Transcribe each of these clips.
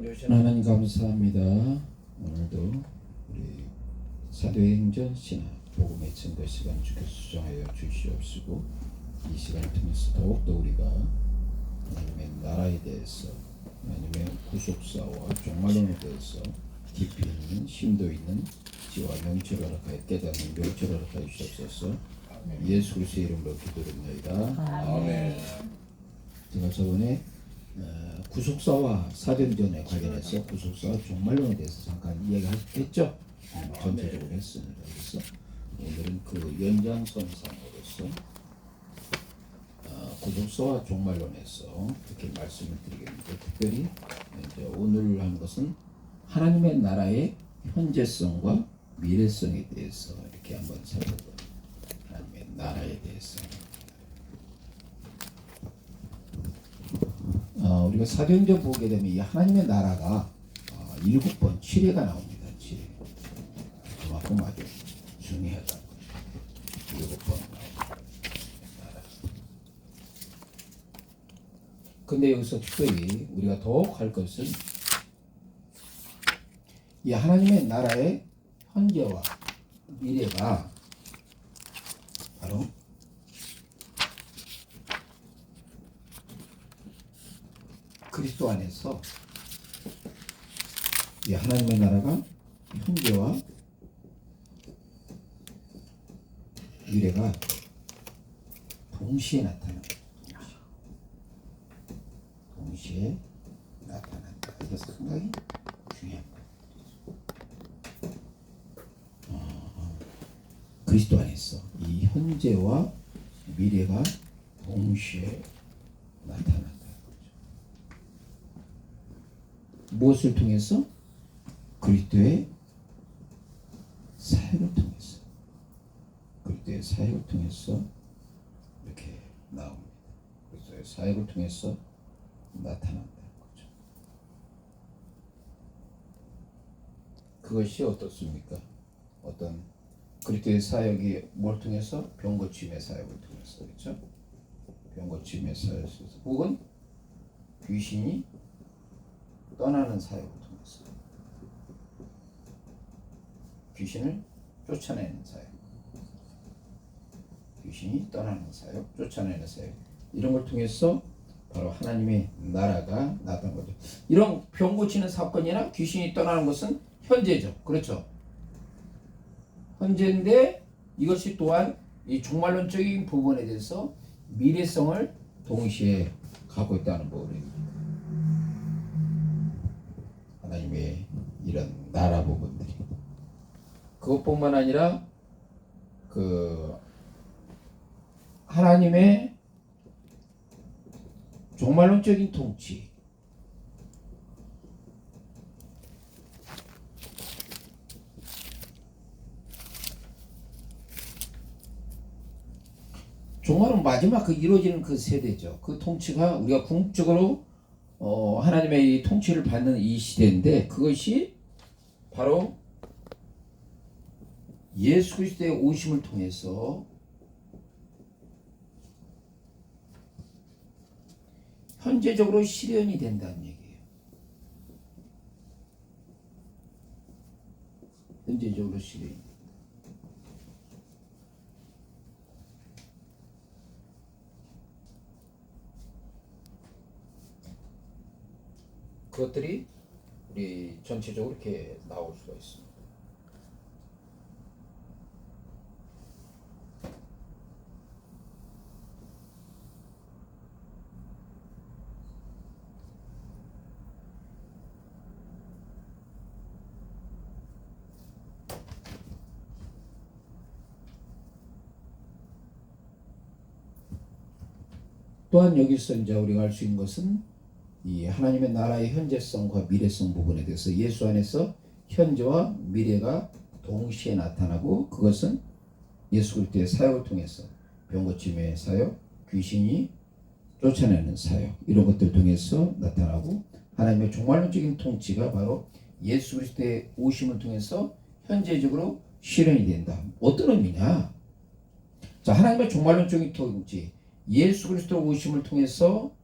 주신 하나님 감사합니다. 오늘도 우리 사도행전 신학 복음의 증거 시간 주께서 수정하여 주시옵시고, 이 시간을 통해서 더욱더 우리가 하나님의 나라에 대해서, 하나님의 구속사와 종말론에 대해서 깊이 있는 심도 있는 지와 명철을 허락하여 깨닫는 명철을 허락하여 주옵소서. 예수 그리스도의 이름으로 기도드립니다. 아멘. 제가 저번에 구속사와 사도행전에 관련해서 구속사와 종말론에 대해서 잠깐 이야기했죠. 전체적으로 했습니다. 그래서 오늘은 그 연장선상으로서 구속사와 종말론에서 이렇게 말씀을 드리겠는데, 특별히 이제 오늘 한 것은 하나님의 나라의 현재성과 미래성에 대해서 이렇게 한번 살펴보고, 하나님의 나라에 대해서 우리가 사도행전 보게 되면 이 하나님의 나라가 7번 7회가 나옵니다. 7회. 그만큼 아주 중요하다는 거죠. 7번 나옵니다. 근데 여기서 특별히 우리가 더욱 할 것은 이 하나님의 나라의 현재와 미래가 바로 그리스도 안에서 이 하나님의 나라가 현재와 미래가 동시에 나타난다. 동시에 나타난다. 이게 상당히 중요한 거예요. 그리스도 안에서 이 현재와 미래가 동시에 나타난다. 무엇을 통해서? 그리스도의 사역을 통해서. 그리스도의 사역을 통해서 이렇게 나옵니다. 그리스도의 사역을 통해서 나타난다는 거죠. 그것이 어떻습니까? 어떤 그리스도의 사역이 뭘 통해서? 병 고침의 사역을 통해서, 그렇죠? 병 고침의 사역을 통해서, 혹은 귀신이 떠나는 사역을 통해서, 귀신을 쫓아내는 사역, 귀신이 떠나는 사역, 쫓아내는 사역, 이런 걸 통해서 바로 하나님의 나라가 나타난 거죠. 이런 병 고치는 사건이나 귀신이 떠나는 것은 현재죠. 그렇죠? 현재인데 이것이 또한 이 종말론적인 부분에 대해서 미래성을 동시에 갖고 있다는 부분입니다. 하나님의 이런 나라 부분들이, 그것뿐만 아니라 그 하나님의 종말론적인 통치, 종말은 마지막 그 이루어지는 그 세대죠. 그 통치가 우리가 궁극적으로 하나님의 이 통치를 받는 이 시대인데, 그것이 바로 예수 그리스도의 오심을 통해서 현재적으로 실현이 된다는 얘기예요. 현재적으로 실현이. 그것들이 우리 전체적으로 이렇게 나올 수가 있습니다. 또한 여기서 이제 우리가 알 수 있는 것은 이 하나님의 나라의 현재성과 미래성 부분에 대해서 예수 안에서 현재와 미래가 동시에 나타나고, 그것은 예수 그리스도의 사역을 통해서 병 고침의 사역, 귀신이 쫓아내는 사역, 이런 것들을 통해서 나타나고, 하나님의 종말론적인 통치가 바로 예수 그리스도의 오심을 통해서 현재적으로 실현이 된다. 어떤 의미냐? 자, 하나님의 종말론적인 통치, 예수 그리스도 오심을 통해서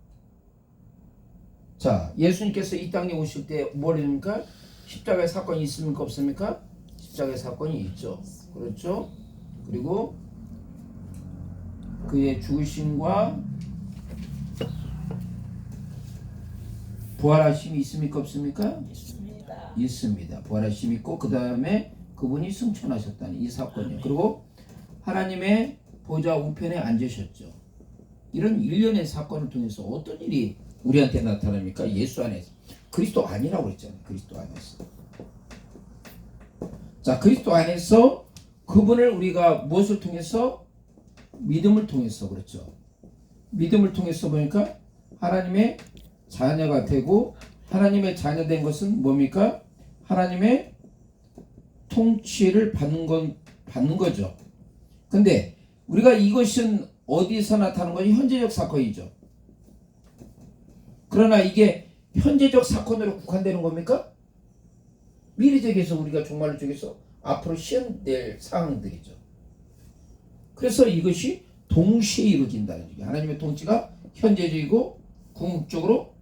자, 예수님께서 이 땅에 오실 때 뭘 합니까? 십자가의 사건이 있습니까? 없습니까? 십자가의 사건이 있죠. 그렇죠? 그리고 그의 죽으심과 부활하심이 있습니까? 없습니까? 있습니다. 있습니다. 부활하심이 있고 그 다음에 그분이 승천하셨다는 이 사건이에요. 그리고 하나님의 보좌 우편에 앉으셨죠. 이런 일련의 사건을 통해서 어떤 일이 우리한테 나타납니까? 예수 안에서. 그리스도 아니라고 그랬잖아요. 그리스도 안에서. 자, 그리스도 안에서 그분을 우리가 무엇을 통해서? 믿음을 통해서 그렇죠. 믿음을 통해서 보니까 하나님의 자녀가 되고 하나님의 자녀된 것은 뭡니까? 하나님의 통치를 받는 거죠. 근데 우리가 이것은 어디서 나타나는 거니? 현재적 사건이죠. 그러나 이게 현재적 사건으로 국한되는 겁니까? 미래적에서 우리가 종말 쪽에서 앞으로 시행될 상황들이죠. 그래서 이것이 동시에 이루어진다는 얘기예요. 하나님의 통치가 현재적이고 궁극적으로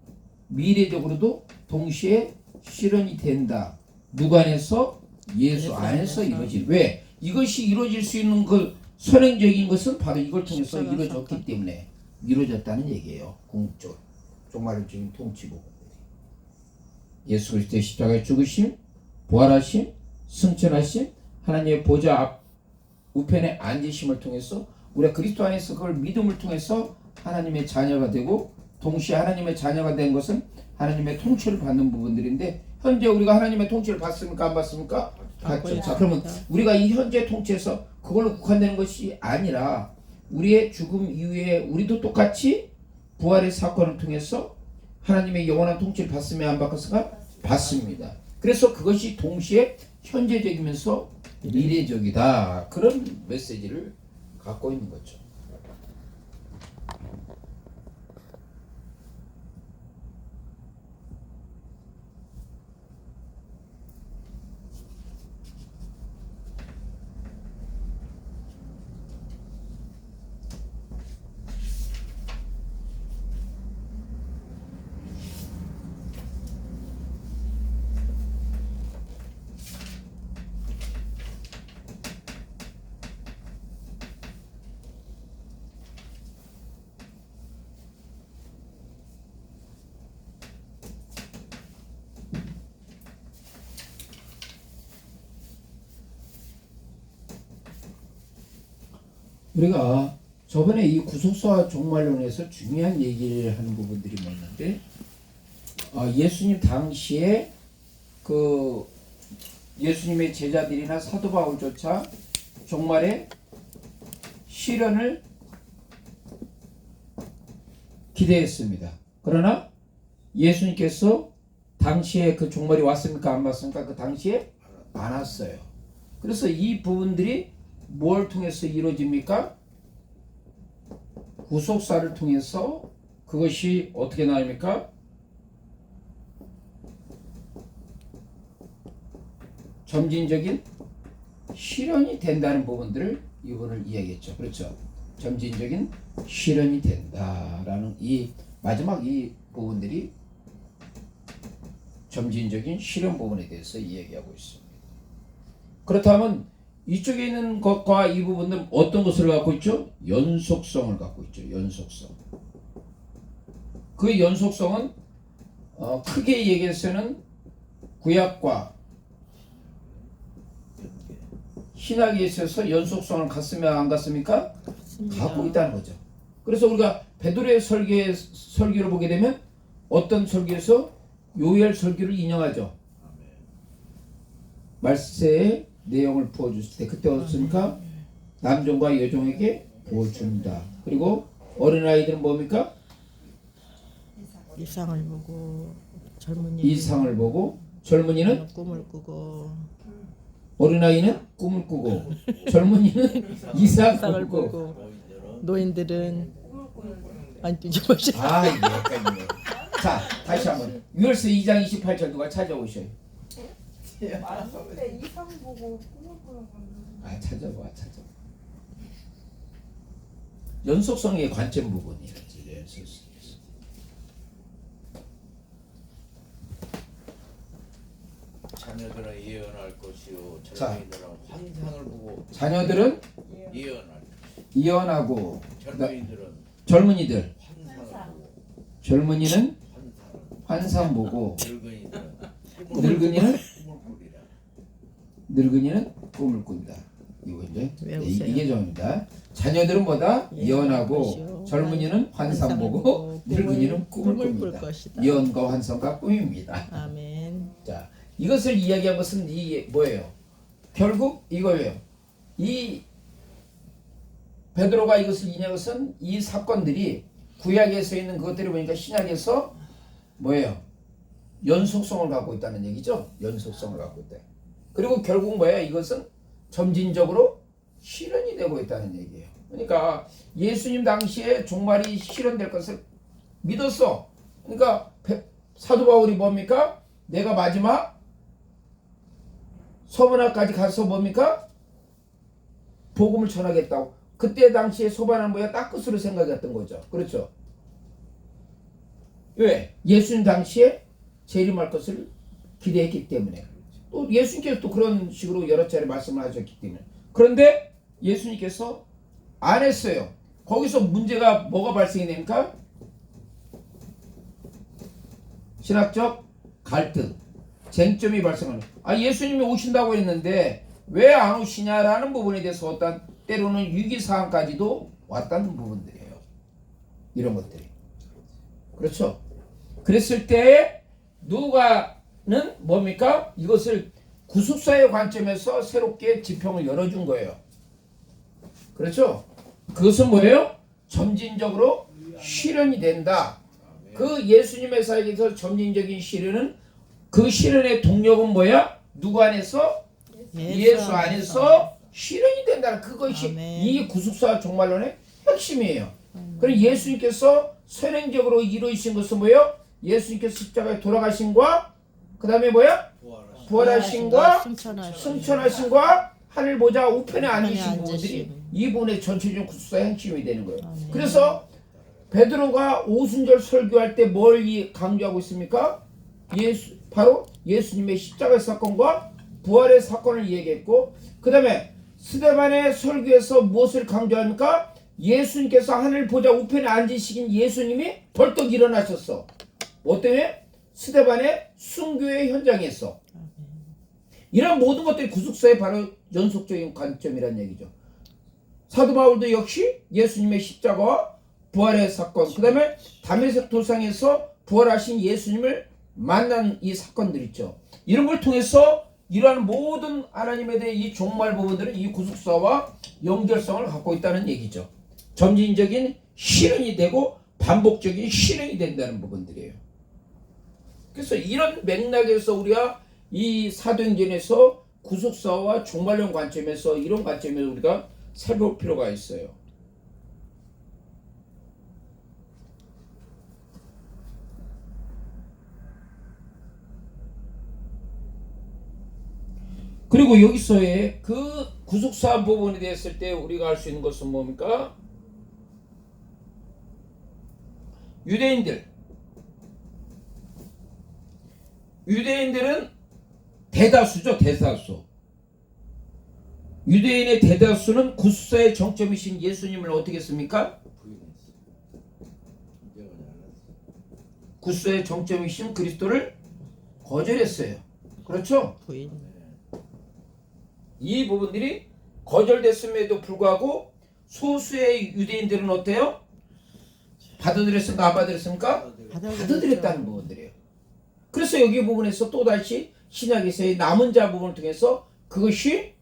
미래적으로도 동시에 실현이 된다. 누구 안에서? 예수 안에서 이루어진. 왜? 이것이 이루어질 수 있는 그 선행적인 것은 바로 이걸 통해서 이루어졌기 때문에 이루어졌다는 얘기예요. 궁극적으로. 종말적인 통치 부분들이. 예수 그리스도의 십자가의 죽으심, 부활하심, 승천하심, 하나님의 보좌 앞 우편에 앉으심을 통해서 우리가 그리스도 안에서 그걸 믿음을 통해서 하나님의 자녀가 되고 동시에 하나님의 자녀가 된 것은 하나님의 통치를 받는 부분들인데 현재 우리가 하나님의 통치를 받습니까? 안 받습니까? 받죠. 자, 그러면 우리가 이 현재 통치에서 그걸로 국한되는 것이 아니라 우리의 죽음 이후에 우리도 똑같이 부활의 사건을 통해서 하나님의 영원한 통치를 받으며 안 받겠습니까? 받습니다. 그래서 그것이 동시에 현재적이면서 미래적이다. 그런 메시지를 갖고 있는 거죠. 우리가 저번에 이 구속사와 종말론에서 중요한 얘기를 하는 부분들이 뭐였는데 예수님 당시에 그 예수님의 제자들이나 사도 바울조차 종말의 실현을 기대했습니다. 그러나 예수님께서 당시에 그 종말이 왔습니까? 안 왔습니까? 그 당시에 안 왔어요. 그래서 이 부분들이 뭘 통해서 이루어집니까? 구속사를 통해서 그것이 어떻게 나옵니까? 점진적인 실현이 된다는 부분들을 이분을 이야기했죠. 그렇죠. 점진적인 실현이 된다라는 이 마지막 이 부분들이 점진적인 실현 부분에 대해서 이야기하고 있습니다. 그렇다면 이쪽에 있는 것과 이 부분은 어떤 것을 갖고 있죠? 연속성을 갖고 있죠. 연속성. 그 연속성은 크게 얘기해서는 구약과 신학에 있어서 연속성을 갖으면 안 갖습니까? 갖고 있다는 거죠. 그래서 우리가 베드로의 설교를 보게 되면 어떤 설교에서 요엘 설교를 인용하죠. 말세의 내용을 부어주실 때 그때 어떻습니까? 남종과 여종에게 부어준다. 그리고 어린아이들은 뭡니까? 이상을 보고 젊은이 이상을 보고 젊은이는 꿈을 꾸고 어린아이는 꿈을 꾸고 젊은이는 이상을 보고 노인들은 안 뒤집어져. 아 이게 약간 자 다시 한번 유월서 2장 28절 누가 찾아오셔요. 말하는데 이상 보고 꿈을 꾸는 건데. 찾아봐. 연속성의 관점 부분이지. 연속성에서. 자녀들은 예언할 것이요 자. 젊은이들은 환상을 보고 자녀들은 예언할 예언하고 젊은이들은 젊은이들 환상을 보고 젊은이는 환상을 환상 보고 늙은이들은 늙은이는 꿈을 꾼다. 이거 이제 외우세요. 이게 정입니다. 자녀들은 뭐다? 예언하고 것이요. 환상 환상 보고 보고 늙은이는 꿈을 꿈을 꿀 꿉니다. 것이다. 예언과 환상과 꿈입니다. 아멘. 자, 이것을 이야기한 것은 이 뭐예요? 결국 이거예요. 이 베드로가 이것을 이야기한 것은 이 사건들이 구약에서 있는 그것들을 보니까 신약에서 뭐예요? 연속성을 갖고 있다는 얘기죠. 연속성을 갖고 있다. 그리고 결국 뭐예요? 이것은 점진적으로 실현이 되고 있다는 얘기예요. 그러니까 예수님 당시에 종말이 실현될 것을 믿었어. 그러니까 사도 바울이 뭡니까? 내가 마지막 서문화까지 가서 뭡니까? 복음을 전하겠다고. 그때 당시에 소반은 뭐야? 땅끝으로 생각했던 거죠. 그렇죠? 왜? 예수님 당시에 재림할 것을 기대했기 때문에. 또 예수님께서 또 그런 식으로 여러 차례 말씀을 하셨기 때문에. 그런데 예수님께서 안 했어요. 거기서 문제가 뭐가 발생이 됩니까? 신학적 갈등, 쟁점이 발생하는. 예수님이 오신다고 했는데 왜 안 오시냐라는 부분에 대해서 어떤 때로는 위기사항까지도 왔다는 부분들이에요. 이런 것들이. 그렇죠? 그랬을 때 누가는 뭡니까? 이것을 구속사의 관점에서 새롭게 지평을 열어준 거예요. 그렇죠? 그것은 뭐예요? 점진적으로 실현이 된다. 그 예수님의 사역에서 점진적인 실현은 그 실현의 동력은 뭐야? 누구 안에서? 예수 안에서 실현이 된다는 그것이 아멘. 이 구속사 종말론의 핵심이에요. 그럼 예수님께서 선행적으로 이루신 것은 뭐예요? 예수님께서 십자가에 돌아가신과 그 다음에 뭐야? 부활하신과 승천하신과 하늘 보좌 우편에 앉으신 부분들이 이 부분의 전체적인 구속사의 핵심이 되는 거예요. 아멘. 그래서 베드로가 오순절 설교할 때 뭘 강조하고 있습니까? 바로 예수님의 십자가 사건과 부활의 사건을 얘기했고, 그 다음에 스데반의 설교에서 무엇을 강조합니까? 예수님께서 하늘 보좌 우편에 앉으신 예수님이 벌떡 일어나셨어. 뭐 때문에? 스데반의 순교의 현장에서. 이런 모든 것들이 구속사의 바로 연속적인 관점이라는 얘기죠. 사도 바울도 역시 예수님의 십자가와 부활의 사건, 그 다음에 다메섹 도상에서 부활하신 예수님을 만난 이 사건들 있죠. 이런 걸 통해서 이러한 모든 하나님에 대한 이 종말 부분들은 이 구속사와 연결성을 갖고 있다는 얘기죠. 점진적인 실현이 되고 반복적인 실현이 된다는 부분들이에요. 그래서 이런 맥락에서 우리가 이 사도행전에서 구속사와 종말론 관점에서 이런 관점에서 우리가 살펴볼 필요가 있어요. 그리고 여기서의 그 구속사 부분에 대했을 때 우리가 알 수 있는 것은 뭡니까? 유대인들은 대다수죠. 대다수. 유대인의 대다수는 구속사의 정점이신 예수님을 어떻게 했습니까? 구속사의 정점이신 그리스도를 거절했어요. 그렇죠? 부인. 이 부분들이 거절됐음에도 불구하고 소수의 유대인들은 어때요? 받아들였습니까? 안 받아들였습니까? 받아들였다는 부분들이에요. 그래서 여기 부분에서 또다시 신약에서의 남은 자 부분을 통해서 그것이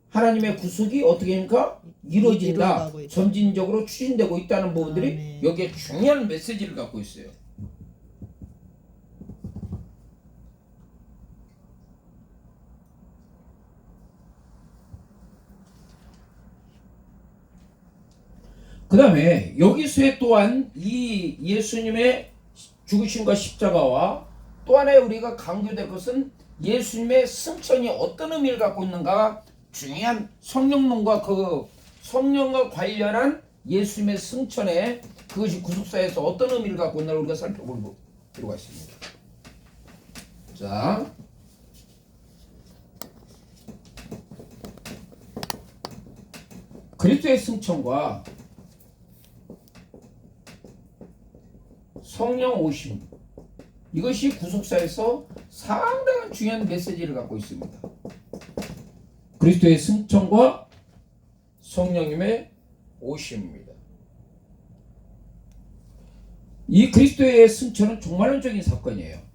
하나님의 구속이 어떻게 됩니까? 이루어진다. 이루어가고 있다. 점진적으로 추진되고 있다는 부분들이 아멘. 여기에 중요한 메시지를 갖고 있어요. 그 다음에 여기서의 또한 이 예수님의 죽으심과 십자가와 또 하나의 우리가 강조될 것은 예수님의 승천이 어떤 의미를 갖고 있는가 중요한 성령론과 그 성령과 관련한 예수님의 승천에 그것이 구속사에서 어떤 의미를 갖고 있는가 우리가 살펴볼 필요가 있습니다. 자, 그리스도의 승천과 성령 오심, 이것이 구속사에서 상당한 중요한 메시지를 갖고 있습니다. 그리스도의 승천과 성령님의 오심입니다. 이 그리스도의 승천은 종말론적인 사건이에요.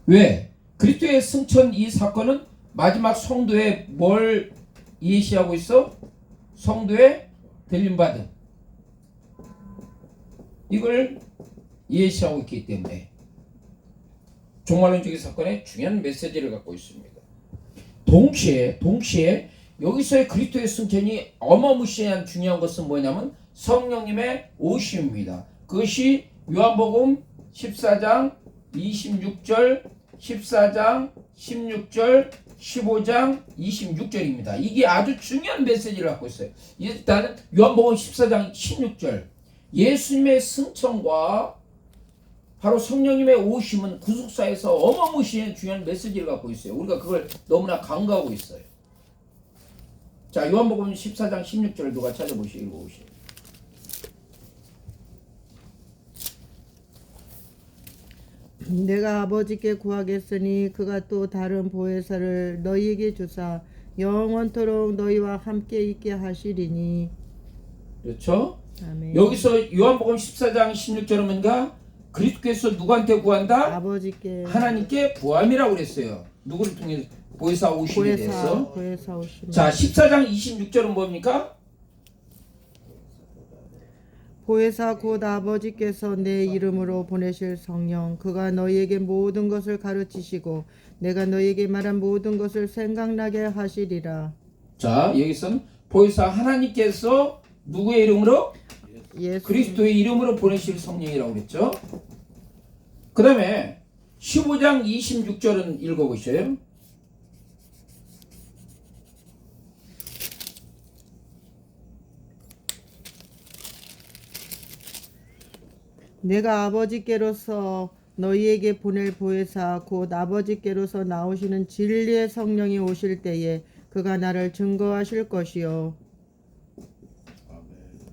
왜? 그리스도의 승천 이 사건은 마지막 성도의 뭘 예시하고 있어? 성도의 들림받음, 이걸 예시하고 있기 때문에 종말론적인 사건에 중요한 메시지를 갖고 있습니다. 동시에 여기서의 그리스도의 승천이 어마무시한 중요한 것은 뭐냐면 성령님의 오심입니다. 그것이 요한복음 14장 26절, 14장 16절, 15장 26절입니다. 이게 아주 중요한 메시지를 갖고 있어요. 일단 요한복음 14장 16절, 예수님의 승천과 바로 성령님의 오심은 구속사에서 어마무시한 중요한 메시지를 갖고 있어요. 우리가 그걸 너무나 간과하고 있어요. 자, 요한복음 14장 16절을 누가 찾아보시고 읽어보시죠. 내가 아버지께 구하겠으니 그가 또 다른 보혜사를 너희에게 주사 영원토록 너희와 함께 있게 하시리니. 그렇죠? 아멘. 여기서 요한복음 14장 16절은 뭔가 그리스도께서 누구한테 구한다? 아버지께 하나님께 구함이라고 그랬어요. 누구를 통해? 보혜사 오심에 대해서. 보혜사 오심. 자, 14장 26절은 뭡니까? 보혜사 곧 아버지께서 내 이름으로 보내실 성령, 그가 너희에게 모든 것을 가르치시고 내가 너희에게 말한 모든 것을 생각나게 하시리라. 자, 여기서는 보혜사 하나님께서 누구의 이름으로? 예수. 그리스도의 이름으로 보내실 성령이라고 그랬죠. 그 다음에 15장 26절은 읽어보셔요. 내가 아버지께로서 너희에게 보낼 보혜사 곧 아버지께로서 나오시는 진리의 성령이 오실 때에 그가 나를 증거하실 것이요.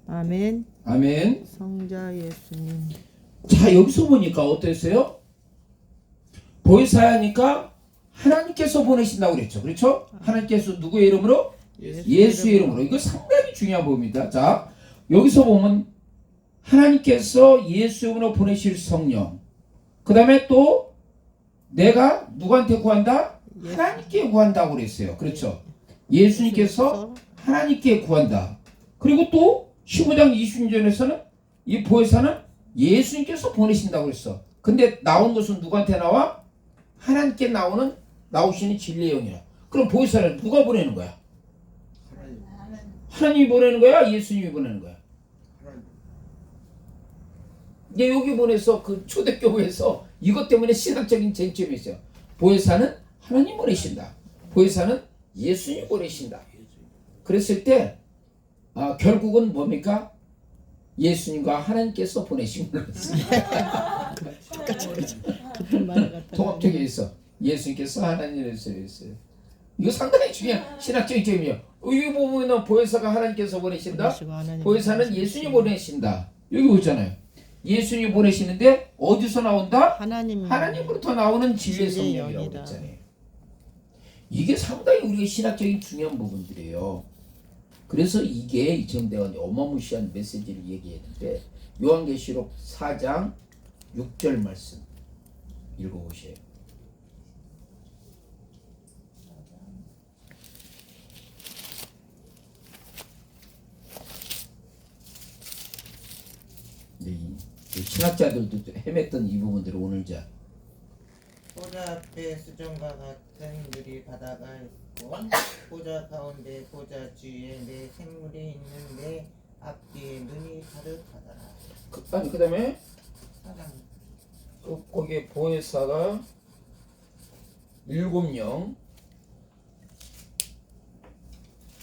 아멘. 아멘. 성자 예수님. 자, 여기서 보니까 어땠어요? 보혜사니까 하나님께서 보내신다고 그랬죠. 그렇죠? 하나님께서 누구의 이름으로? 예수의 이름으로. 이거 상당히 중요한 부분입니다. 자, 여기서 보면 하나님께서 예수의 이름으로 보내실 성령. 그 다음에 또 내가 누구한테 구한다? 하나님께 구한다고 그랬어요. 그렇죠? 예수님께서 하나님께 구한다. 그리고 또 15장 20절에서는 이 보혜사는 예수님께서 보내신다고 그랬어. 근데 나온 것은 누구한테 나와? 하나님께 나오시는 진리의 영이야. 그럼 보혜사는 누가 보내는 거야? 하나님이 보내는 거야? 예수님이 보내는 거야? 이제 여기 보내서 그 초대교회에서 이것 때문에 신학적인 쟁점이 있어요. 보혜사는 하나님 보내신다. 보혜사는 예수님 보내신다. 그랬을 때 결국은 뭡니까? 예수님과 하나님께서 보내신 거였습니다. 같은 말 같아. 통합적에 있어. 예수님께서 하나님께서 했어요. 이거 상당히 중요한 신학적인 점이에요. 여기 보면 보혜사가 하나님께서 보내신다. 보혜사는 예수님 보내신다. 여기 보잖아요. 예수님 보내시는데 어디서 나온다? 하나님으로부터 나오는 진리의 성령이라고 했잖아요. 이게 상당히 우리의 신학적인 중요한 부분들이에요. 그래서 이게 정대가 어마무시한 메시지를 얘기했는데 요한계시록 4장 6절 말씀 읽어보세요. 이 신학자들도 헤맸던 이 부분들을 오늘 자 보좌 앞에 수정과 같은 물이 바다가 있고 보좌 가운데 보좌 주위에 내 생물이 있는데 앞뒤에 눈이 가득하더라. 그 다음에 사랑. 거기에 보혜사가 7명.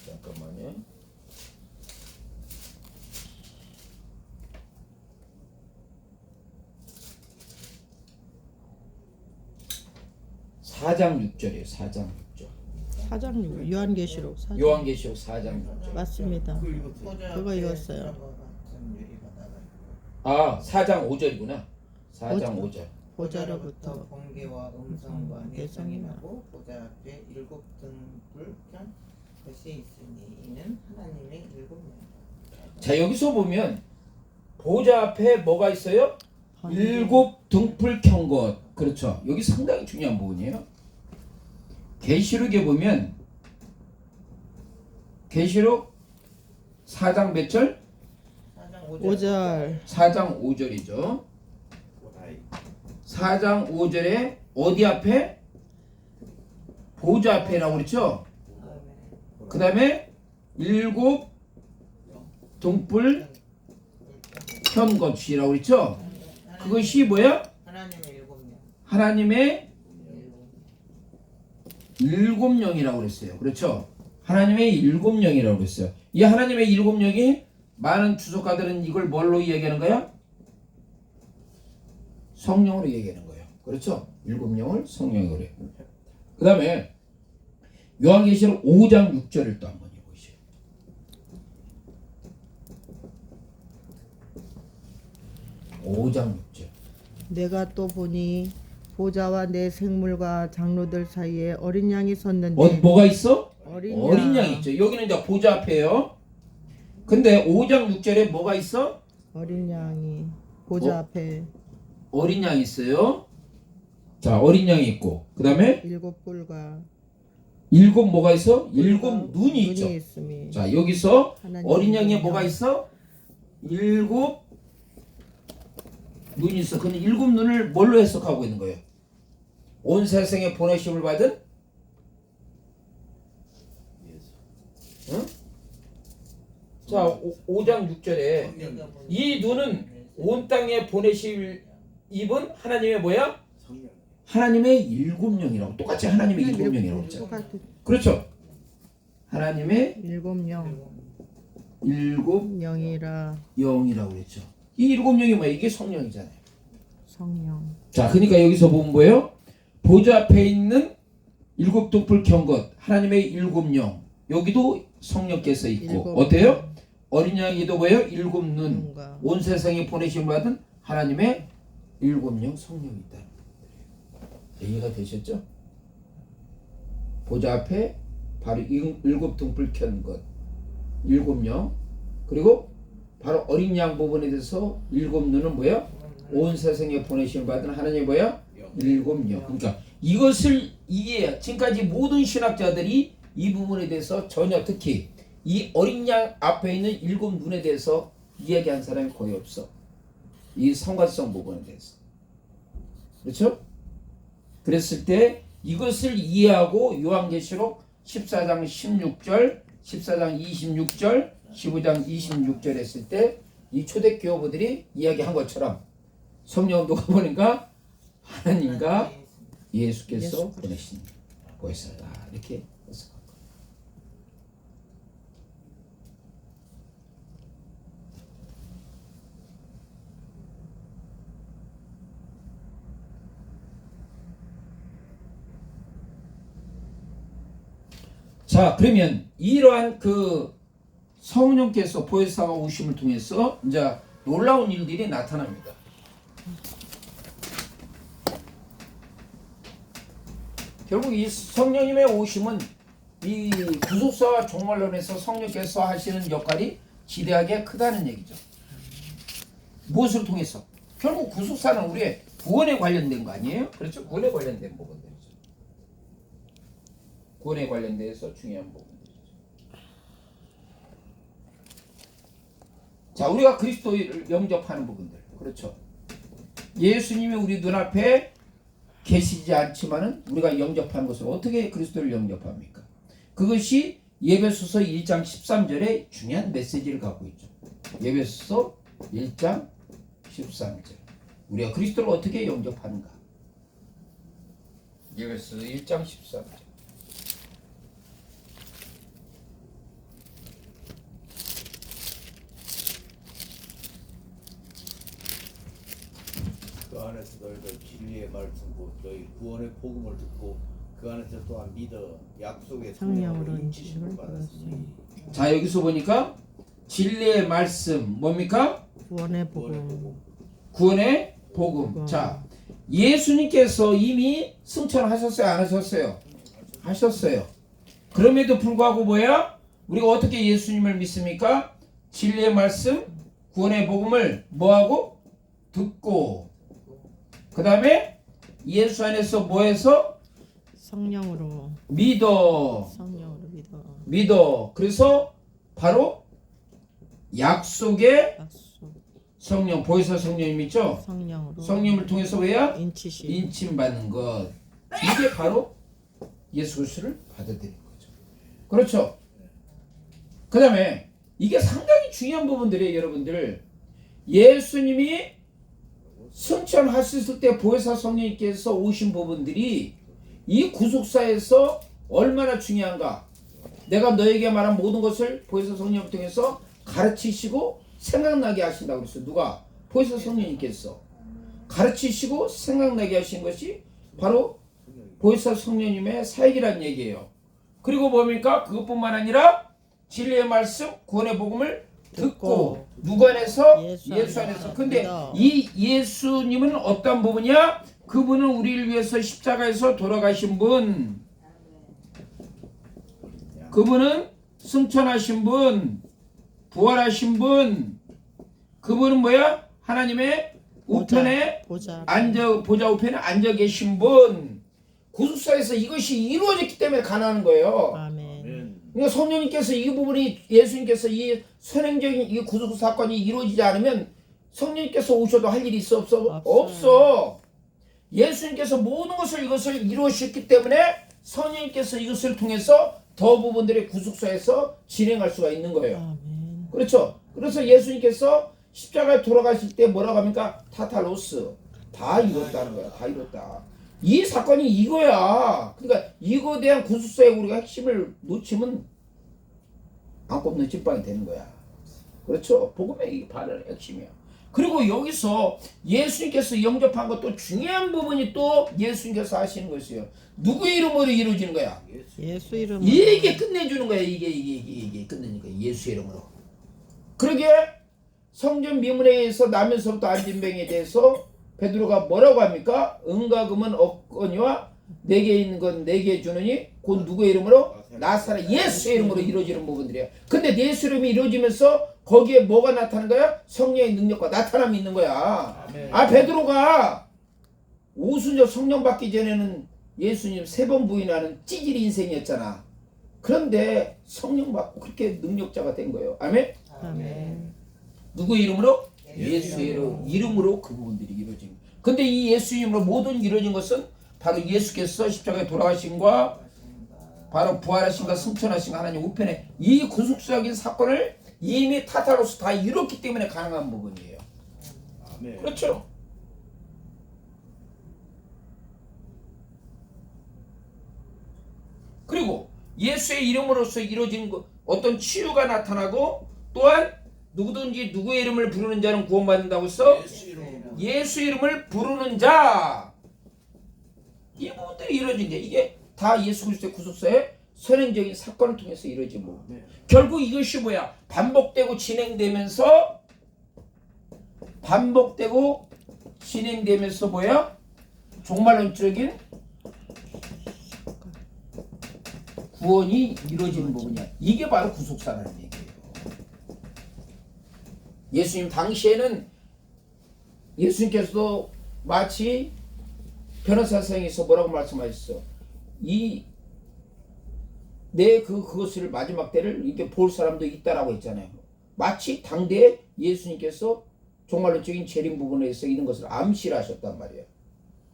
잠깐만요. 4장 6절이에요. 4장 6절. 4장 요한계시록 4장. 요한계시록 4장 6절. 맞습니다. 보좌 그거 앞에 읽었어요. 수정과 같은 유리바다가 있고 아, 4장 5절이구나. 4장 5절. 보좌로부터 번개와 음성과 내성이 내성이 나고 보좌 앞에 7 등불 켠 것이 있으니 이는 하나님의 7명. 자, 여기서 보면 보좌 앞에 뭐가 있어요? 7 등불 켠 것. 그렇죠. 여기 상당히 중요한 부분이에요. 계시록에 보면 계시록 4장 몇 절? 4장 5절 4장 5절이죠. 4장 5절에 어디 앞에? 보좌 앞에라고 그랬죠? 그 다음에 7 등불 켠 것이라고 그랬죠? 그것이 뭐야? 하나님의 7명. 하나님의 7명이라고 그랬어요. 그렇죠? 하나님의 7명이라고 그랬어요. 이 하나님의 7명이 많은 주석가들은 이걸 뭘로 이야기하는 거야? 성령으로 얘기하는 거예요. 그렇죠? 7명을 성령으로 해요. 그 다음에 요한계시록 5장 6절을 또 한번 읽어보시죠. 5장 6절. 내가 또 보니 보좌와 내 생물과 장로들 사이에 어린 양이 섰는데 뭐가 있어? 어린 양이 있죠. 여기는 이제 보좌 앞에요. 근데 5장 6절에 뭐가 있어? 어린 양이 보좌 앞에 어린 양이 있어요. 자, 어린 양이 있고 그 다음에 7 뿔과 7 뭐가 있어? 7 눈이 있죠. 있음이 자, 여기서 하나님 어린 양에 일곱 뭐가 명. 있어? 7 눈이 있어. 근데 7 눈을 뭘로 해석하고 있는 거예요? 온 세상에 보내심을 받은? 응? 자, 5장 6절에 이 눈은 온 땅에 보내실 입은 하나님의 뭐야? 하나님의 7명이라고. 똑같이 하나님의 7명이라고 했죠. 똑같은 그렇죠? 하나님의 7명 7 영이라 영이라고 그랬죠. 이 7명이 뭐야? 이게 성령이잖아요. 성령 자, 그러니까 여기서 보면 뭐예요? 보좌 앞에 있는 7 등불 켠 것, 하나님의 7명. 여기도 성령께서 있고, 일곱 어때요? 어린 양이도 뭐예요? 7 눈. 눈과 온 세상에 보내심 받은 하나님의 7명 성령이 있다. 이해가 되셨죠? 보좌 앞에 바로 7 등불 켠 것, 7명. 그리고 바로 어린 양 부분에 대해서 7 눈은 뭐야? 온 세상에 보내심 받은 하나님의 뭐야? 7명. 그러니까 이것을 이해해. 지금까지 모든 신학자들이 이 부분에 대해서 전혀, 특히 이 어린 양 앞에 있는 7 눈에 대해서 이야기한 사람이 거의 없어. 이 상관성 부분에 대해서. 그렇죠? 그랬을 때 이것을 이해하고 요한계시록 14장 16절, 14장 26절, 15장 26절 했을 때 이 초대교우들이 이야기한 것처럼 성령 누가 보니까 하나님과 예수께서 보내신 것이다. 이렇게 해석한 거예요. 자, 그러면 이러한 그 성령께서 보혜사가 오심을 통해서 이제 놀라운 일들이 나타납니다. 결국 이 성령님의 오심은 이 구속사와 종말론에서 성령께서 하시는 역할이 지대하게 크다는 얘기죠. 무엇을 통해서? 결국 구속사는 우리의 구원에 관련된 거 아니에요? 그렇죠? 구원에 관련된 부분들이죠. 구원에 관련돼서 중요한 부분들이죠. 자, 우리가 그리스도를 영접하는 부분들, 그렇죠? 예수님이 우리 눈앞에 계시지 않지만은 우리가 영접하는 것을 어떻게 그리스도를 영접합니까? 그것이 예배소서 1장 13절에 중요한 메시지를 갖고 있죠. 예배소서 1장 13절. 우리가 그리스도를 어떻게 영접하는가? 예배소서 1장 13절. 그 안에서 너희들 진리의 말씀 곧 너희 구원의 복음을 듣고 그 안에서 또한 믿어 약속의 성령으로 성령으로 인치심을 인치심을 받았으니 자, 여기서 보니까 진리의 말씀 뭡니까? 구원의 구원의 복음. 복음. 구원의 복음. 복음. 자, 예수님께서 이미 승천하셨어요, 안 하셨어요? 하셨어요. 그럼에도 불구하고 뭐야? 우리가 어떻게 예수님을 믿습니까? 진리의 말씀, 구원의 복음을 뭐하고? 듣고, 그 다음에 예수 안에서 뭐해서? 성령으로 믿어. 믿어. 그래서 바로 약속의 약속 성령, 보혜사 성령님 있죠? 성령으로 성령을 통해서 왜야? 인치심. 인침받는 것. 이게 바로 예수 그리스도를 받아들이는 거죠. 그렇죠? 그 다음에 이게 상당히 중요한 부분들이에요, 여러분들. 예수님이 승천하셨을 때 보혜사 성령님께서 오신 부분들이 이 구속사에서 얼마나 중요한가. 내가 너에게 말한 모든 것을 보혜사 성령을 통해서 가르치시고 생각나게 하신다고 그랬어요. 누가? 보혜사 성령님께서 가르치시고 생각나게 하신 것이 바로 보혜사 성령님의 사역이란 얘기예요. 그리고 뭡니까? 그것뿐만 아니라 진리의 말씀, 구원의 복음을 듣고 누구 안에서? 예수 안에서. 근데 믿어. 이 예수님은 어떤 부분이야? 그분은 우리를 위해서 십자가에서 돌아가신 분. 그분은 승천하신 분, 부활하신 분. 그분은 뭐야? 하나님의 우편에 보좌 보좌 우편에 앉아 계신 분. 구속사에서 이것이 이루어졌기 때문에 가능한 거예요. 아멘. 아멘. 그러니까 성령님께서 이 부분이 예수님께서 이 선행적인 이 구속 사건이 이루어지지 않으면 성령님께서 오셔도 할 일이 있어 없어? 없어요. 없어. 예수님께서 모든 것을 이것을 이루셨기 때문에 성령님께서 이것을 통해서 더 부분들의 구속사에서 진행할 수가 있는 거예요. 아멘. 그렇죠. 그래서 예수님께서 십자가에 돌아가실 때 뭐라고 합니까? 타탈로스. 다 이뤘다는 거야. 다 이뤘다. 이 사건이 이거야. 그러니까 이거에 대한 구속사에 우리가 핵심을 놓치면 안 꼽는 찐빵이 되는 거야. 그렇죠. 복음의 이 바로 핵심이야. 그리고 여기서 예수님께서 영접한 것도 중요한 부분이 또 예수님께서 하시는 것이에요. 누구의 이름으로 이루어지는 거야? 예수 이름으로 이게 끝내주는 거야. 이게 끝내는 거야. 예수 이름으로. 그러게 성전 미문에서 나면서부터 안진병에 대해서 베드로가 뭐라고 합니까? 은과 금은 없거니와 내게 있는 건 내게 주느니 곧 누구의 이름으로? 나사렛 예수의 이름으로 이루어지는 부분들이야. 근데 예수 이름이 이루어지면서 거기에 뭐가 나타나는 거야? 성령의 능력과 나타남이 있는 거야. 아멘. 아, 베드로가 오순절 성령 받기 전에는 예수님 3번 부인하는 찌질이 인생이었잖아. 그런데 성령 받고 그렇게 능력자가 된 거예요. 아멘? 아멘. 누구의 이름으로? 예수의 이름으로 그 부분들이 이루어진 거예요. 근데 이 예수 이름으로 모든 이루어진 것은 바로 예수께서 십자가에 돌아가신과 바로 부활하신과 승천하신과 하나님 우편에 이 구속적인 사건을 이미 타타로스 다 이뤘기 때문에 가능한 부분이에요. 아멘. 그렇죠? 그리고 예수의 이름으로서 이루어진 어떤 치유가 나타나고 또한 누구든지 누구의 이름을 부르는 자는 구원받는다고 했어? 예수 이름으로. 예수 이름을 부르는 자. 이 부분들이 이루어진 게 이게 다 예수 그리스도의 구속사의 선행적인 사건을 통해서 이루어진 부분. 아멘. 결국 이것이 뭐야? 반복되고 진행되면서 뭐야? 종말론적인 구원이 이루어지는 부분이야. 이게 바로 구속사라는 얘기예요. 예수님 당시에는 예수님께서도 마치 변호사상에서 뭐라고 말씀하셨어? 그것을 마지막 때를 이게 볼 사람도 있다라고 했잖아요. 마치 당대에 예수님께서 종말론적인 재림 부분에서 이런 것을 암시를 하셨단 말이에요.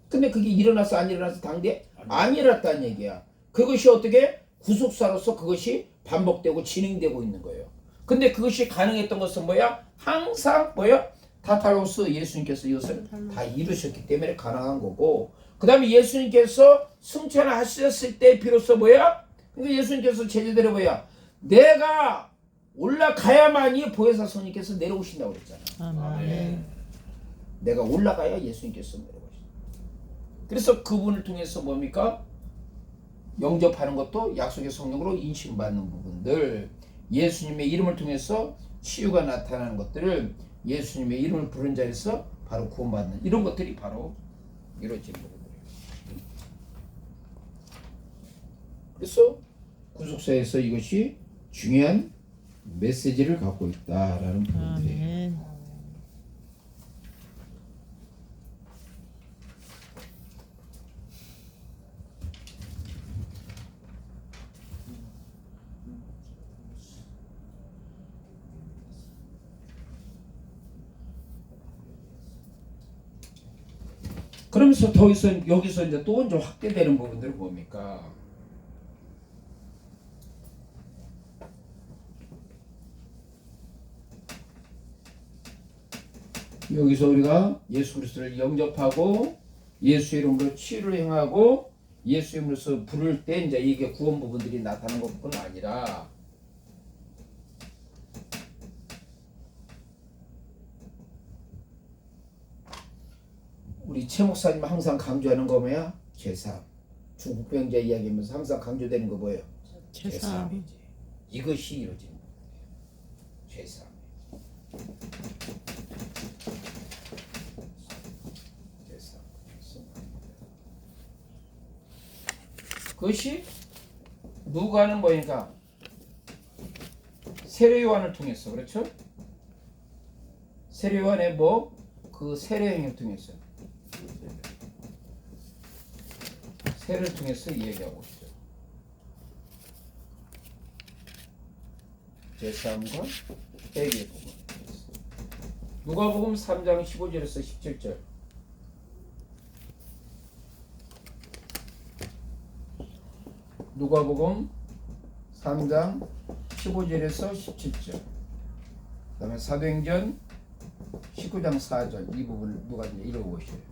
근데 그게 일어나서 안 일어나서 당대에 안 일어났다는 얘기야. 그것이 어떻게 구속사로서 그것이 반복되고 진행되고 있는 거예요. 근데 그것이 가능했던 것은 뭐야? 항상 뭐야? 타탈로스 예수님께서 이것을 다 이루셨기 때문에 가능한 거고, 그 다음에 예수님께서 승천하셨을 때 비로소 뭐야? 그러니까 예수님께서 제자들이 뭐야? 내가 올라가야만이 보혜사 성령께서 내려오신다고 그랬잖아. 아멘. 내가 올라가야 예수님께서 내려오신다. 그래서 그분을 통해서 뭡니까? 영접하는 것도 약속의 성령으로 인식받는 부분들, 예수님의 이름을 통해서 치유가 나타나는 것들을 예수님의 이름을 부른 자에서 바로 구원받는 이런 것들이 바로 이루어지는 거거든요. 그래서 구속사에서 이것이 중요한 메시지를 갖고 있다라는 부분들이에요. 아멘. 그러면서 더 이상 여기서 이제 또 이제 확대되는 부분들은 뭡니까? 여기서 우리가 예수 그리스도를 영접하고 예수 이름으로 치유를 행하고 예수 이름으로서 부를 때 이제 이게 구원 부분들이 나타나는 것뿐 아니라 우리 최 목사님 항상 강조하는 거 뭐야? 제사함. 중국 병자 이야기하면서 항상 강조되는 거 뭐예요? 제사함. 제사함이지. 이것이 이루어지는 거예요. 제사함. 제사함. 그것이 누가 하는 뭐니까 세례 요한을 통해서 그렇죠? 세례 요한의 그 세례 행위를 통해서 세를 통해서 얘기하고 있죠. 제사함과 회개의 부분. 누가복음 3장 15절에서 17절. 누가복음 3장 15절에서 17절. 그다음에 사도행전 19장 4절 이 부분을 누가 이제 읽어보셔요.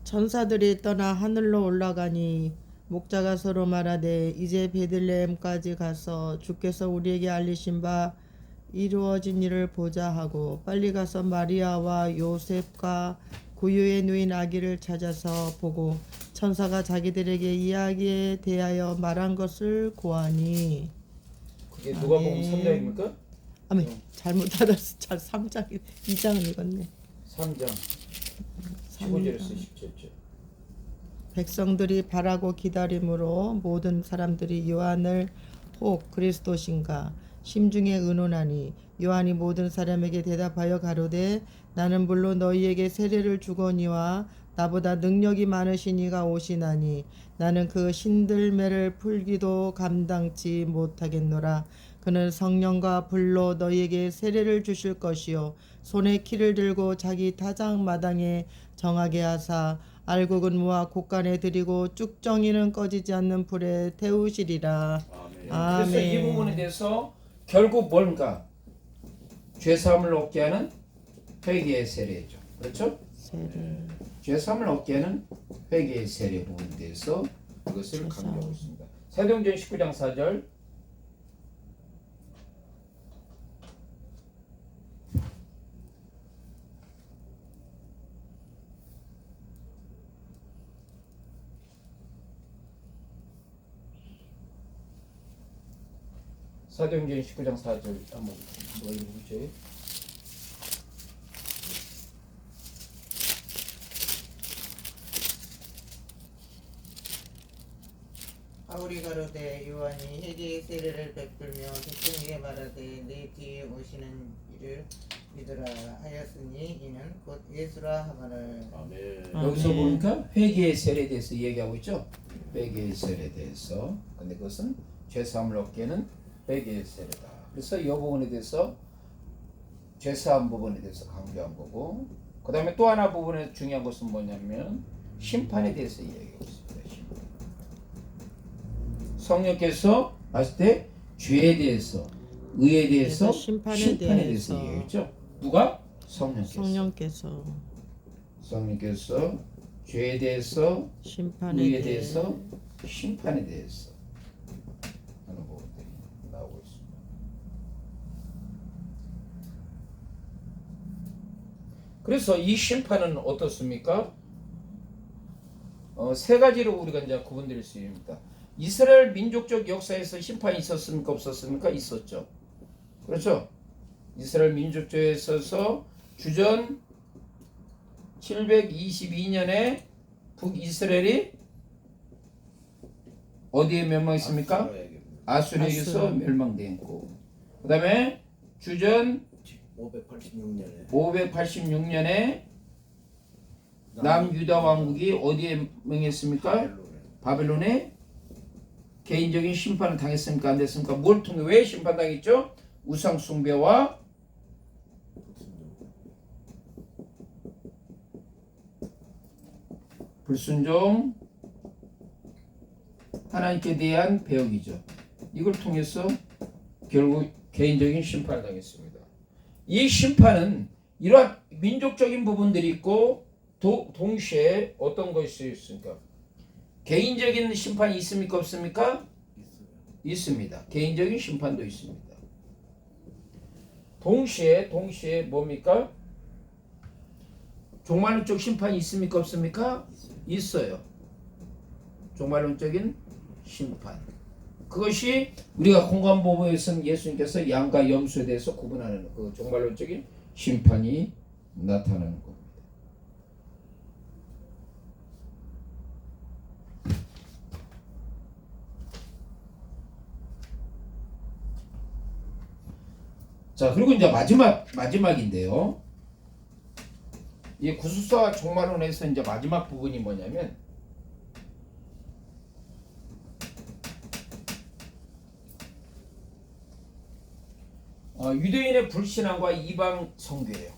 천사들이 떠나 하늘로 올라가니 목자가 서로 말하되 이제 베들레헴까지 가서 주께서 우리에게 알리신 바 이루어진 일을 보자 하고 빨리 가서 마리아와 요셉과 구유에 누인 아기를 찾아서 보고 천사가 자기들에게 이야기에 대하여 말한 것을 고하니. 그게 누가복음 아멘. 3장입니까? 아멘. 잘못 받았어. 3장 2장은 읽었네. 3장 15절에서 17절. 백성들이 바라고 기다림으로 모든 사람들이 요한을 혹 그리스도신가 심중에 의논하니 요한이 모든 사람에게 대답하여 가로되 나는 물론 너희에게 세례를 주거니와 나보다 능력이 많으신 이가 오시나니 나는 그 신들매를 풀기도 감당치 못하겠노라. 그는 성령과 불로 너희에게 세례를 주실 것이요 손에 키를 들고 자기 타작 마당에 정하게 하사 알곡은 모아 곳간에 들이고 쭉정이는 꺼지지 않는 불에 태우시리라. 아멘. 그래서 이 부분에 대해서 결국 뭔가 죄사함을 얻게 하는 회개의 세례죠. 그렇죠? 세례. 죄사함을 얻게 하는 회개의 세례 부분에 대해서 그것을 강조하고 있습니다. 사도행전 19장 4절. 사도행전 19장 4절 한번 읽어보죠. 바울이 가로되 요한이 회개의 세례를 베풀며 백성에게 말하되 내 뒤에 오시는 이를 믿으라 하였으니 이는 곧 예수라 하거늘. 아멘. 여기서 아멘. 보니까 회개의 세례에 대해서 얘기하고 있죠. 회개의 세례에 대해서. 근데 그것은 죄사함을 얻게는 회개의 세례다. 그래서 이 부분에 대해서 죄사함 부분에 대해서 강조한 거고, 그 다음에 또 하나 부분에 중요한 것은 뭐냐면 심판에 대해서 얘기하고 있습니다. 심판. 성령께서 봤을 때 죄에 대해서, 의에 대해서, 그래서 심판에 대해서 대해서. 얘기했죠. 누가? 성령께서. 성령께서 성령께서 죄에 대해서, 심판에 의에 대해 대해서, 심판에 대해서 하는 부분들이 나오고 있습니다. 그래서 이 심판은 어떻습니까? 세 가지로 우리가 이제 구분드릴 수 있습니다. 이스라엘 민족적 역사에서 심판이 있었습니까? 없었습니까? 있었죠. 그렇죠? 이스라엘 민족주의에 있어서 주전 722년에 북이스라엘이 어디에 멸망했습니까? 아수르에게서 멸망되었고, 그 다음에 주전 586년에 남유다 왕국이 어디에 맹했습니까? 바벨론에 개인적인 심판을 당했습니까? 안 됐습니까? 뭘 통해 왜 심판당했죠? 우상 숭배와 불순종, 하나님께 대한 배역이죠. 이걸 통해서 결국 개인적인 심판을 당했습니다. 이 심판은 이러한 민족적인 부분들이 있고 동시에 어떤 것이 있습니까? 개인적인 심판이 있습니까? 없습니까? 있습니다. 개인적인 심판도 있습니다. 동시에 뭡니까? 종말론적 심판이 있습니까? 없습니까? 있어요. 종말론적인 심판. 그것이 우리가 공관보고에서는 예수님께서 양과 염소에 대해서 구분하는 그 종말론적인 심판이 나타나는 겁니다. 자, 그리고 이제 마지막인데요. 이 구술사 종말론에서 이제 마지막 부분이 뭐냐면 유대인의 불신앙과 이방 선교예요.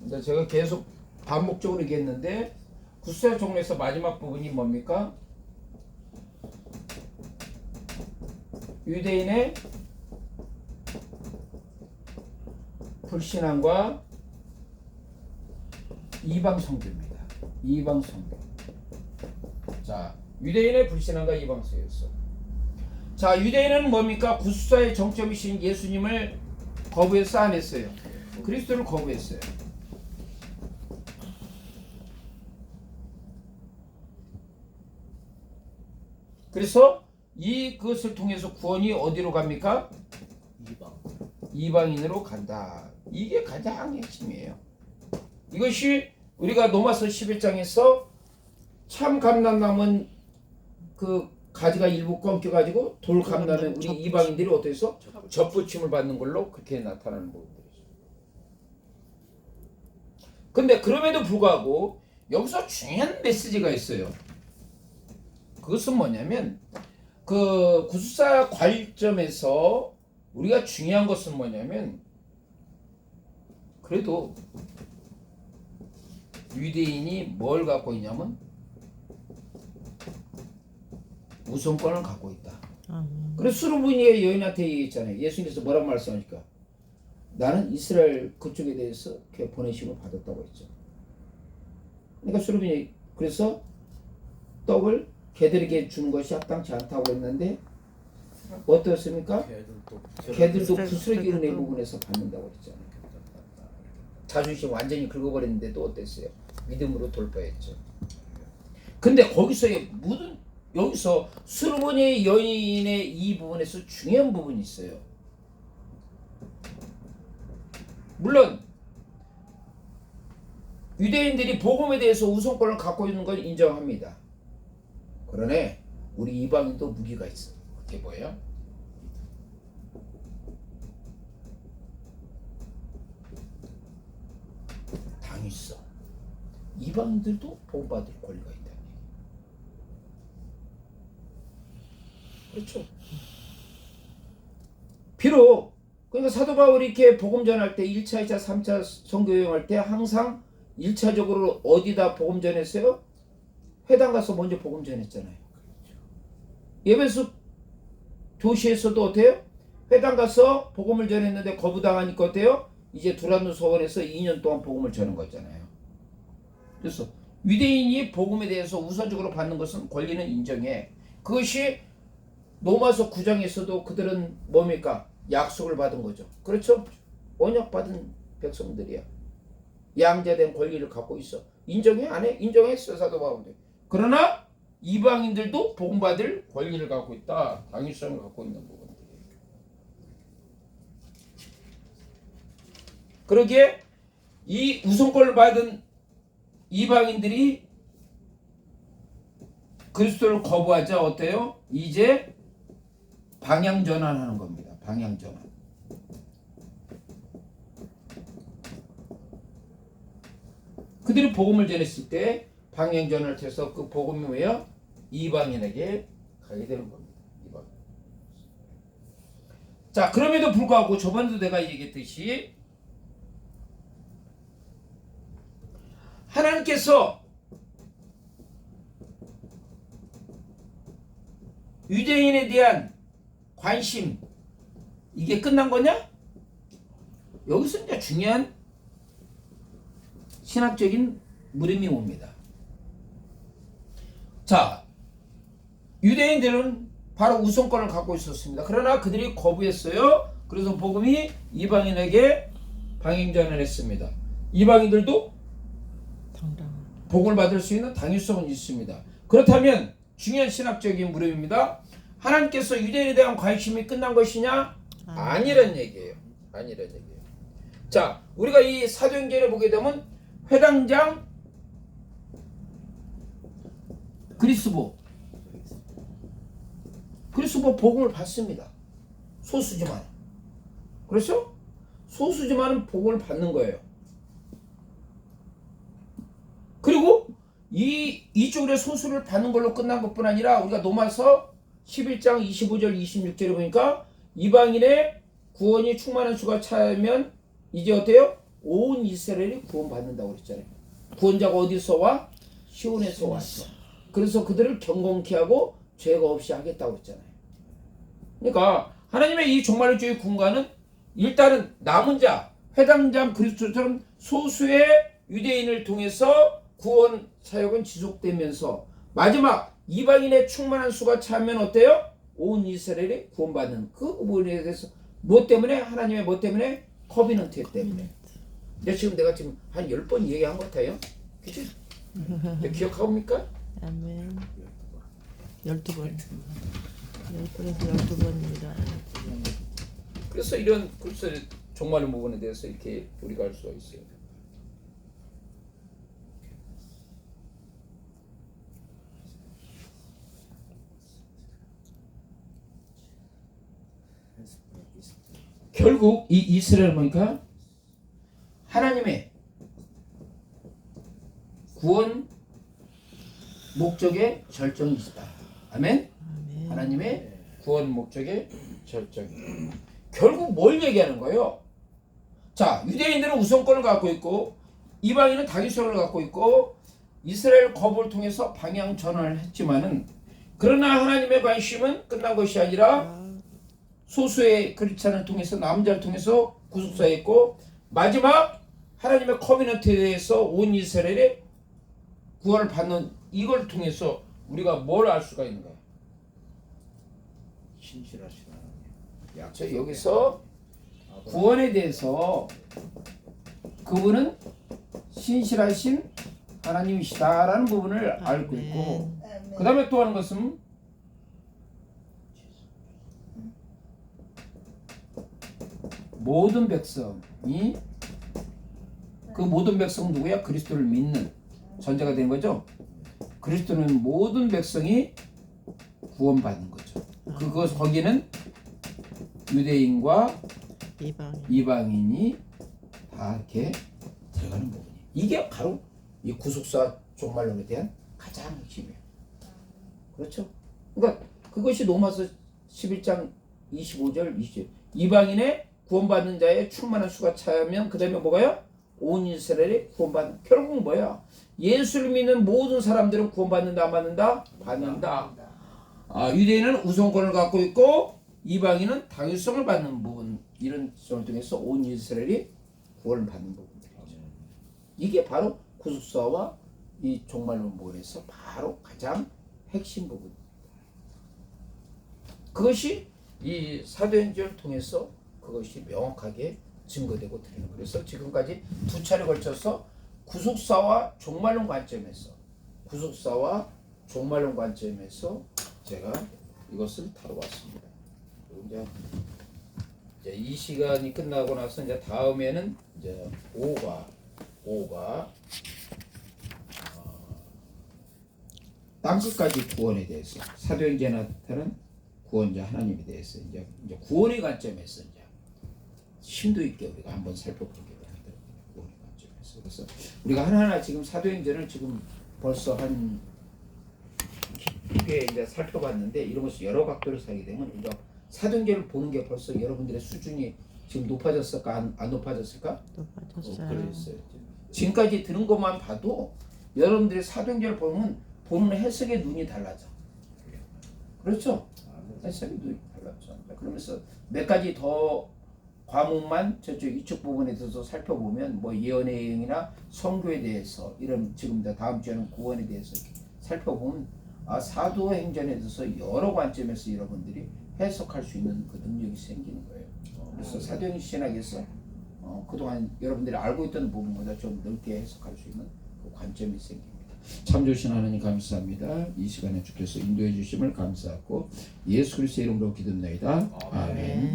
근데 제가 계속 반복적으로 얘기했는데 구술사 종론에서 마지막 부분이 뭡니까? 유대인의 불신앙과 이방 선교입니다. 이방 선교. 자, 유대인의 불신앙과 이방 선교였어. 자, 유대인은 뭡니까? 구술사의 정점이신 예수님을 거부해서 안 했어요. 그리스도를 거부했어요. 그래서 그것을 통해서 구원이 어디로 갑니까? 이방인으로 간다. 이게 가장 핵심이에요. 이것이 우리가 로마서 11장에서 참 감람나무는 그 가지가 일부 꺾여가지고 돌 감람나는 우리 이방인들이 어때서 접붙임을 받는 걸로 그렇게 나타나는 부분들이죠. 근데 그럼에도 불구하고 여기서 중요한 메시지가 있어요. 그것은 뭐냐면 그 구술사 관점에서 우리가 중요한 것은 뭐냐면 그래도 유대인이 뭘 갖고 있냐면 우선권을 갖고 있다. 그래서 수르분이의 여인한테 얘기했잖아요. 예수님께서 뭐라고 말씀하니까 나는 이스라엘 그쪽에 대해서 보내심을 받았다고 했죠. 그러니까 수르분이 그래서 떡을 개들에게 주는 것이 합당치 않다고 했는데 어떻습니까? 개들도 부스러기 은혜 부분에서 받는다고 했잖아요. 자존심 완전히 긁어버렸는데도 어땠어요? 믿음으로 돌파했죠. 근데 거기서의 여기서 수르보니 여인의 이 부분에서 중요한 부분이 있어요. 물론 유대인들이 복음에 대해서 우선권을 갖고 있는 건 인정합니다. 그러네 우리 이방인도 무기가 있어. 그게 뭐예요? 당위성. 이방인들도 복음받을 권리가 있다는 얘기. 그렇죠. 비록 그러니까 사도 바울이 이렇게 복음 전할 때 1차, 2차, 3차 선교 여행할 때 항상 1차적으로 어디다 복음 전했어요? 회당 가서 먼저 복음 전했잖아요. 예배소 도시에서도 어때요? 회당 가서 복음을 전했는데 거부당하니까 어때요? 이제 두란노 서원에서 2년 동안 복음을 전한 거잖아요. 그래서 유대인이 복음에 대해서 우선적으로 받는 것은 권리는 인정해. 그것이 로마서 9장에서도 그들은 뭡니까? 약속을 받은 거죠. 그렇죠? 언약 받은 백성들이야. 양자된 권리를 갖고 있어. 인정해? 안 해? 인정했어. 사도 바울도. 그러나 이방인들도 복음받을 권리를 갖고 있다. 당위성을 갖고 있는 부분들이에요. 그러기에 이 우선권을 받은 이방인들이 그리스도를 거부하자 어때요? 이제 방향 전환하는 겁니다. 방향 전환. 그들이 복음을 전했을 때 방향 전환을 해서 그 복음이 뭐야? 이방인에게 가게 되는 겁니다. 이방인. 자, 그럼에도 불구하고 저번에도 내가 얘기했듯이 하나님께서 유대인에 대한 관심 이게 끝난 거냐? 여기서 이제 중요한 신학적인 물음이 옵니다. 자, 유대인들은 바로 우선권을 갖고 있었습니다. 그러나 그들이 거부했어요. 그래서 복음이 이방인에게 방향전환을 했습니다. 이방인들도 복을 받을 수 있는 당위성은 있습니다. 그렇다면 중요한 신학적인 물음입니다. 하나님께서 유대인에 대한 관심이 끝난 것이냐? 아니란 얘기예요. 아니란 얘기예요. 자, 우리가 이 사도행전에 보게 되면 회당장 그리스보 복음을 받습니다. 소수지만. 그렇죠? 소수지만은 복음을 받는 거예요. 그리고 이쪽으로 소수를 받는 걸로 끝난 것뿐 아니라 우리가 로마서 11장 25절 26절에 보니까 이방인의 구원이 충만한 수가 차면 이제 어때요? 온 이스라엘이 구원받는다고 그랬잖아요. 구원자가 어디서 와? 시온에서 왔어. 그래서 그들을 경건케 하고 죄가 없이 하겠다고 그랬잖아요. 그러니까 하나님의 이 종말주의 군가는 일단은 남은 자, 회당장 그리스도처럼 소수의 유대인을 통해서 구원 사역은 지속되면서 마지막 이방인의 충만한 수가 차면 어때요? 온 이스라엘이 구원받는 그 부분에 대해서 뭐 때문에? 하나님의 뭐 때문에? 커비넌트 때문에. 지금 내가 지금 한 10번 얘기한 것 같아요. 그치? 기억하옵니까? 아멘. 12번. 10번에서 12번입니다. 그래서 이런 글쎄 종말의 부분에 대해서 이렇게 우리가 알 수가 있어요. 결국 이 이스라엘 보니까 하나님의 구원 목적의 절정이 있다. 아멘? 아멘. 하나님의 구원 목적의 절정. 결국 뭘 얘기하는 거예요? 자, 유대인들은 우선권을 갖고 있고 이방인은 당위성을 갖고 있고 이스라엘 거부를 통해서 방향 전환을 했지만은 그러나 하나님의 관심은 끝난 것이 아니라 소수의 크리스찬을 통해서 남자를 통해서 구속사했고 마지막 하나님의 커비넌트에 대해서 온 이스라엘의 구원을 받는 이걸 통해서 우리가 뭘 알 수가 있는 거예요? 신실하신 하나님. 자, 여기서 구원에 대해서 그분은 신실하신 하나님이시다라는 부분을 알고 있고 그 다음에 또 하는 것은 모든 백성이 그 모든 백성은 누구야? 그리스도를 믿는 전제가 되는 거죠. 그리스도는 모든 백성이 구원받는 거죠. 그것 거기는 유대인과 이방인이 다 이렇게 들어가는 부분이에요. 이게 바로 이 구속사 종말론에 대한 가장 핵심이에요. 그렇죠? 그러니까 그것이 로마서 11장 25절 20절 이방인의 구원받는 자의 충만한 수가 차면 그 다음에 뭐가요? 온 이스라엘이 구원받는. 결국은 뭐야? 예수를 믿는 모든 사람들은 구원받는다 안 받는다? 받는다. 유대인은 우선권을 갖고 있고 이방인은 당위성을 받는 부분 이런 점을 통해서 온 이스라엘이 구원을 받는 부분들이죠. 이게 바로 구속사와 이 종말론본에서 바로 가장 핵심 부분입니다. 그것이 이 사도행전을 통해서 그것이 명확하게 증거되고 드리는 거예요. 그래서 지금까지 두 차례 걸쳐서 구속사와 종말론 관점에서 제가 이것을 다뤄왔습니다. 그리고 이제 이 시간이 끝나고 나서 이제 다음에는 이제 5가 땅끝까지 구원에 대해서 사도행전에 나타나는 구원자 하나님에 대해서 이제 구원의 관점에서 이제 심도 있게 우리가 한번 살펴보게 됩니다. 구원의 관점에서. 그래서 우리가 하나하나 지금 사도행전을 지금 벌써 한 깊게 이제 살펴봤는데 이런 것을 여러 각도로 살게 되면 우리가 사도행전을 보는 게 벌써 여러분들의 수준이 지금 높아졌을까 안 높아졌을까? 높아졌어요. 지금까지 들은 것만 봐도 여러분들이 사도행전을 보는 해석의 눈이 달라져. 그렇죠? 해석의 눈이 달라져. 그러면서 몇 가지 더 과목만 저쪽 이쪽 부분에 대해서 살펴보면 뭐 예언의 영이나 성교에 대해서 이런 지금 다음 주에는 구원에 대해서 살펴보면 사도행전에 대해서 여러 관점에서 여러분들이 해석할 수 있는 그 능력이 생기는 거예요. 그래서 사도행전 신학에서 그동안 여러분들이 알고 있던 부분보다 좀 넓게 해석할 수 있는 그 관점이 생깁니다. 참조신 하나님 감사합니다. 이 시간에 주께서 인도해 주심을 감사하고 예수 그리스도의 이름으로 기도합니다. 아멘.